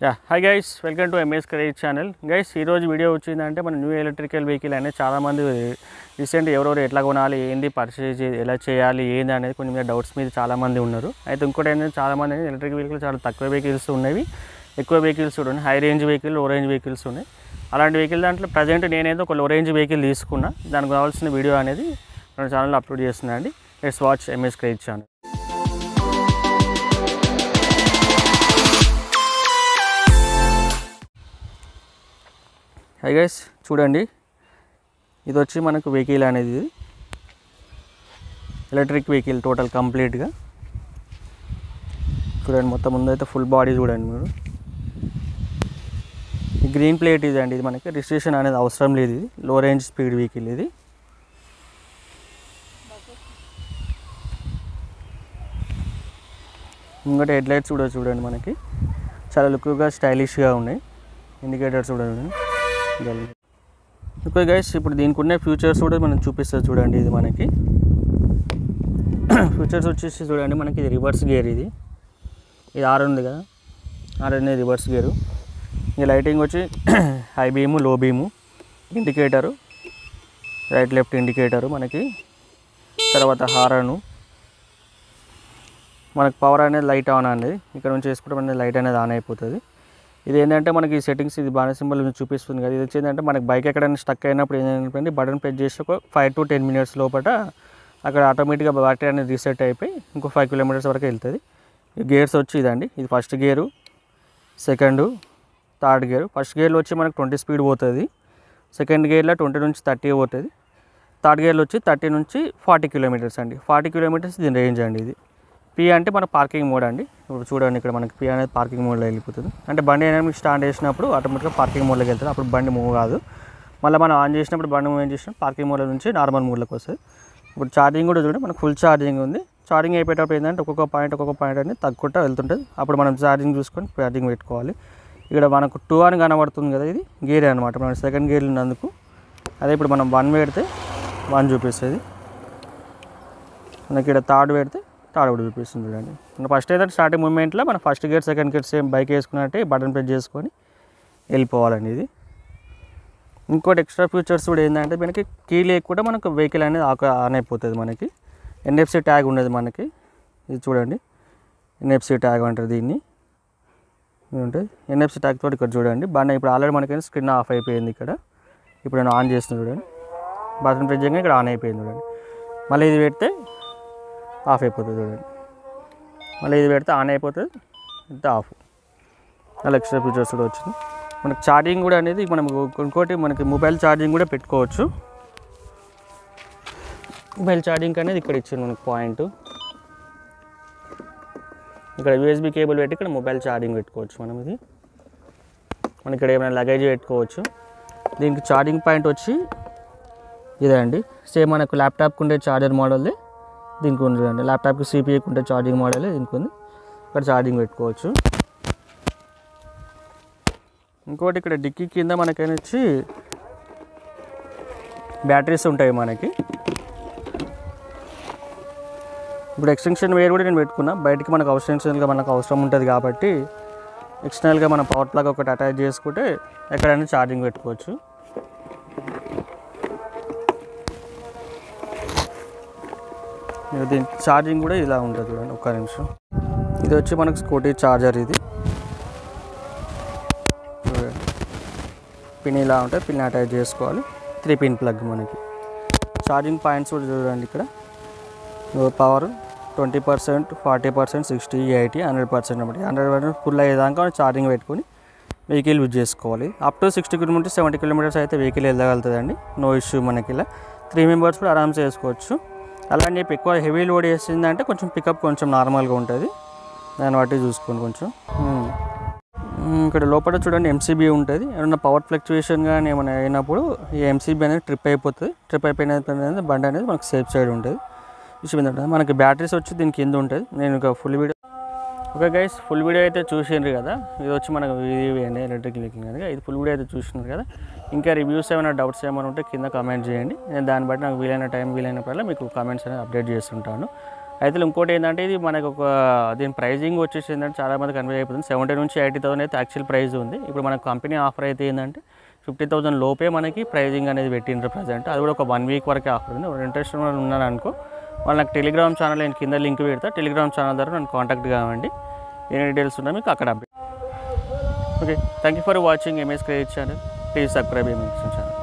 Hi guys, welcome to MS craze channel. Guys, ఈరోజు video వచ్చిందంటే మన న్యూ ఎలక్ట్రికల్ వెహికల్ అనేది చాలామంది రీసెంట్ ఎవరెవరు ఎట్లా కొనాలి, ఏంది పర్చేజ్ ఎలా చేయాలి, ఏంది అనేది కొంచెం డౌట్స్ మీద చాలామంది ఉన్నారు. అయితే ఇంకోటి ఏంటంటే చాలామంది ఎలక్ట్రిక్ వెహికల్ చాలా తక్కువ వెహికల్స్ ఉన్నవి, ఎక్కువ వెహికల్స్ కూడా ఉన్నాయి. హై రేంజ్ వెహికల్, లో రేంజ్ వెహికల్స్ ఉన్నాయి. అలాంటి వెహికల్ దాంట్లో ప్రజెంట్ నేనైతే ఒక లో రేంజ్ వెహికల్ తీసుకున్నా. దానికి కావాల్సిన వీడియో అనేది మన ఛానల్లో అప్లోడ్ చేస్తున్నాను అండి. Let's watch MS craze channel. Hi guys, చూడండి, ఇది వచ్చి మనకు వెహికల్ అనేది ఇది ఎలక్ట్రిక్ వెహికల్ టోటల్ కంప్లీట్గా చూడండి. మొత్తం ముందైతే ఫుల్ బాడీ చూడండి మీరు. ఈ గ్రీన్ ప్లేట్ ఇది అండి. ఇది మనకి రిజిస్ట్రేషన్ అనేది అవసరం లేదు. ఇది లో రేంజ్ స్పీడ్ వెహికల్. ఇది ఇంకోటి హెడ్ లైట్స్ కూడా చూడండి, మనకి చాలా లుక్గా స్టైలిష్గా ఉన్నాయి. ఇండికేటర్స్ కూడా చూడండి. ఓకే గైస్, ఇప్పుడు దీనికి ఉన్న ఫ్యూచర్స్ కూడా మనం చూపిస్తుంది చూడండి. ఇది మనకి ఫ్యూచర్స్ వచ్చేసి చూడండి, మనకి ఇది రివర్స్ గేర్. ఇది ఆర్ ఉంది కదా, ఆర్ అనేది రివర్స్ గేరు. ఈ లైటింగ్ వచ్చి హై బీము, లో beam, indicator, right left indicator మనకి. తర్వాత హారను, మనకి పవర్ అనేది లైట్ ఆన్ అనేది ఇక్కడ నుంచి వేసుకుంటే మనకి లైట్ అనేది ఆన్ అయిపోతుంది. ఇది ఏంటంటే మనకి సెట్టింగ్స్, ఇది బాగా సింబల్ చూపిస్తుంది కదా. ఇది వచ్చేందంటే మనకి బైక్ ఎక్కడైనా స్టక్ అయినప్పుడు ఏంటంటే బటన్ ప్రెస్ చేసి ఒక 5 to 10 minutes లోపల అక్కడ ఆటోమేటిక్గా బ్యాటరీ అనేది రీసెట్ అయిపోయి ఇంకో 5 kilometers వరకు వెళ్తుంది. గేర్స్ వచ్చి ఇదండి. ఇది first gear, second, third gear. First గేర్లో వచ్చి మనకు 20 స్పీడ్ పోతుంది. సెకండ్ గేర్లో 20 నుంచి 30 పోతుంది. థర్డ్ గేర్లో వచ్చి 30 నుంచి 40 kilometers అండి. 40 kilometers దీని రేంజ్ అండి. ఇది పి అంటే మన పార్కింగ్ మోడ్ అండి. ఇప్పుడు చూడండి, ఇక్కడ మనకి పి అనేది పార్కింగ్ మోడ్లో వెళ్ళిపోతుంది. అంటే బండి అనేది మీకు స్టాండ్ చేసినప్పుడు ఆటోమేటిక్గా పార్కింగ్ మోడ్లోకి వెళ్తుంది. అప్పుడు బండి మూవ్ కాదు. మళ్ళీ మనం ఆన్ చేసినప్పుడు బండి మూవ్ చేసినప్పుడు పార్కింగ్ మోడ్లో నుంచి నార్మల్ మోడ్లోకి వస్తుంది. ఇప్పుడు ఛార్జింగ్ కూడా చూడండి, మనకు ఫుల్ ఛార్జింగ్ ఉంది. ఛార్జింగ్ అయిపోయేటప్పుడు ఏంటంటే ఒక్కొక్క పాయింట్ అనేది తగ్గుకుంటూ వెళ్తుంటుంది. అప్పుడు మనం ఛార్జింగ్ చూసుకొని ఛార్జింగ్ పెట్టుకోవాలి. ఇక్కడ మనకు 2 అని కనబడుతుంది కదా, ఇది గేర్ అనమాట. మనం సెకండ్ గేర్ ఉన్నందుకు. అదే ఇప్పుడు మనం 1 పెడితే 1 చూపిస్తుంది. మనకి ఇక్కడ థర్డ్ పెడితే థర్డ్ కూడా చూపిస్తుంది చూడండి. మన ఫస్ట్ అయితే స్టార్టింగ్ మూమెంట్లో మనం first gear, second gear same bike వేసుకున్నట్టే బటన్ ప్రెస్ చేసుకొని వెళ్ళిపోవాలండి. ఇది ఇంకోటి ఎక్స్ట్రా ఫీచర్స్ కూడా ఏంటంటే మనకి కీ లేకుండా మనకు వెహికల్ అనేది ఆన్ అయిపోతుంది. మనకి ఎన్ఎఫ్సి ట్యాగ్ ఉండదు మనకి. ఇది చూడండి, ఎన్ఎఫ్సి ట్యాగ్ అంటారు దీన్ని. ఉంటుంది ఎన్ఎఫ్సి ట్యాగ్ తోటి ఇక్కడ చూడండి. బండి ఇప్పుడు ఆల్రెడీ మనకి స్క్రీన్ ఆఫ్ అయిపోయింది. ఇక్కడ ఇప్పుడు నేను ఆన్ చేస్తున్నాను చూడండి. బటన్ ప్రెస్ చేయగానే ఇక్కడ ఆన్ అయిపోయింది చూడండి. మళ్ళీ ఇది పెడితే ఆఫ్ అయిపోతుంది చూడండి. మళ్ళీ ఇది పెడితే ఆన్ అయిపోతుంది, ఇది ఆఫ్. అలా ఎక్స్ట్రా ఫీచర్స్ కూడా వచ్చింది. మనకి ఛార్జింగ్ కూడా అనేది మనం ఇంకోటి మనకి మొబైల్ ఛార్జింగ్ కూడా పెట్టుకోవచ్చు. మొబైల్ ఛార్జింగ్ అనేది ఇక్కడ ఇచ్చింది మనకి పాయింట్. ఇక్కడ యూఎస్బీ కేబుల్ పెట్టి ఇక్కడ మొబైల్ ఛార్జింగ్ పెట్టుకోవచ్చు మనం. ఇది మనం ఇక్కడ ఏమైనా లగేజ్ పెట్టుకోవచ్చు. దీనికి ఛార్జింగ్ పాయింట్ వచ్చి ఇదే అండి. సేమ్ మనకు ల్యాప్టాప్కి ఉండే ఛార్జర్ మోడల్ది దీనికి ఉంది అండి. ల్యాప్టాప్కి సిపిఐకి ఉంటే ఛార్జింగ్ మోడల్ దీనికి ఉంది. ఇక్కడ ఛార్జింగ్ పెట్టుకోవచ్చు. ఇంకోటి ఇక్కడ డిక్కీ కింద మనకైనా వచ్చి బ్యాటరీస్ ఉంటాయి మనకి. ఇప్పుడు ఎక్స్టెన్షన్ వేర్ కూడా నేను పెట్టుకున్నా. బయటికి మనకు అవసరం ఉంటుంది కాబట్టి ఎక్స్టర్నల్గా మన పవర్ ప్లగ్ ఒకటి అటాచ్ చేసుకుంటే ఎక్కడైనా ఛార్జింగ్ పెట్టుకోవచ్చు. దీని ఛార్జింగ్ కూడా ఇలా ఉంటుంది చూడండి. ఒక్క నిమిషం. ఇది వచ్చి మనకు స్కూటీ ఛార్జర్. ఇది చూడండి, పిన్ ఇలా ఉంటుంది. పిన్ అటాచ్ చేసుకోవాలి. 3 pin ప్లగ్ మనకి. ఛార్జింగ్ పాయింట్స్ కూడా చూడండి. ఇక్కడ పవర్ 20%, 40%, 60, 80, 100% అనమాట. 100% ఫుల్ అయ్యేదాకా మనం ఛార్జింగ్ పెట్టుకొని వెహికల్ యూజ్ చేసుకోవాలి. అప్ టు 60 kilometers, 70 kilometers అయితే వెహికల్ వెళ్ళగలుగుతుందండి. No issue. మనకి ఇలా 3 members కూడా ఆరామ్సే చేసుకోవచ్చు. అలా అని చెప్పి ఎక్కువ హెవీ లోడ్ వేసిందంటే కొంచెం పికప్ కొంచెం నార్మల్గా ఉంటుంది. దాన్ని బట్టి చూసుకోండి కొంచెం. ఇక్కడ లోపల చూడండి ఎంసీబీ ఉంటుంది. ఏమన్నా పవర్ ఫ్లక్చుయేషన్ కానీ ఏమైనా అయినప్పుడు ఈ ఎంసీబీ అనేది ట్రిప్ అయిపోతుంది. ట్రిప్ అయిపోయిన బండి అనేది మనకు సేఫ్ సైడ్ ఉంటుంది. విషయం మనకి బ్యాటరీస్ వచ్చి దీని కింద ఉంటుంది. నేను ఇంకా full video okay guys, full video అయితే చూసిండ్రు కదా. ఇది వచ్చి మనకు ఎలక్ట్రిక్ వెహికల్ కనుక ఇది ఫుల్ వీడియో అయితే చూసినారు కదా. ఇంకా రివ్యూస్ ఏమైనా డౌట్స్ ఏమైనా ఉంటే కింద కామెంట్ చేయండి. నేను దాన్ని బట్టి నాకు వీలైన టైం వీలైనప్పుడల్లా మీకు కామెంట్స్ అనేది అప్డేట్ చేస్తుంటాను. అయితే ఇంకోటి ఏంటంటే ఇది మనకు దీని ప్రైజింగ్ వచ్చేసి ఏంటంటే చాలామంది కన్వే అయిపోతుంది 70 నుంచి 80,000 అయితే యాక్చువల్ ప్రైస్ ఉంది. ఇప్పుడు మనకు కంపెనీ ఆఫర్ అయితే ఏంటంటే 50,000 లోపే మనకి ప్రైజింగ్ అనేది పెట్టిండ్రు ప్రజెంట్. అది కూడా ఒక 1 వీక్ వరకే ఆఫర్ ఉంది. ఇంట్రెస్ట్ ఉన్నాను అనుకో వాళ్ళు నాకు టెలిగ్రామ్ ఛానల్ నేను కింద లింక్ పెడతా. టెలిగ్రామ్ ఛానల్ ద్వారా నన్ను కాంటాక్ట్ కావండి. ఏ డీటెయిల్స్ ఉన్నా మీకు అక్కడ update. Okay, thank you for watching MS create channel. Please subscribe MS channel.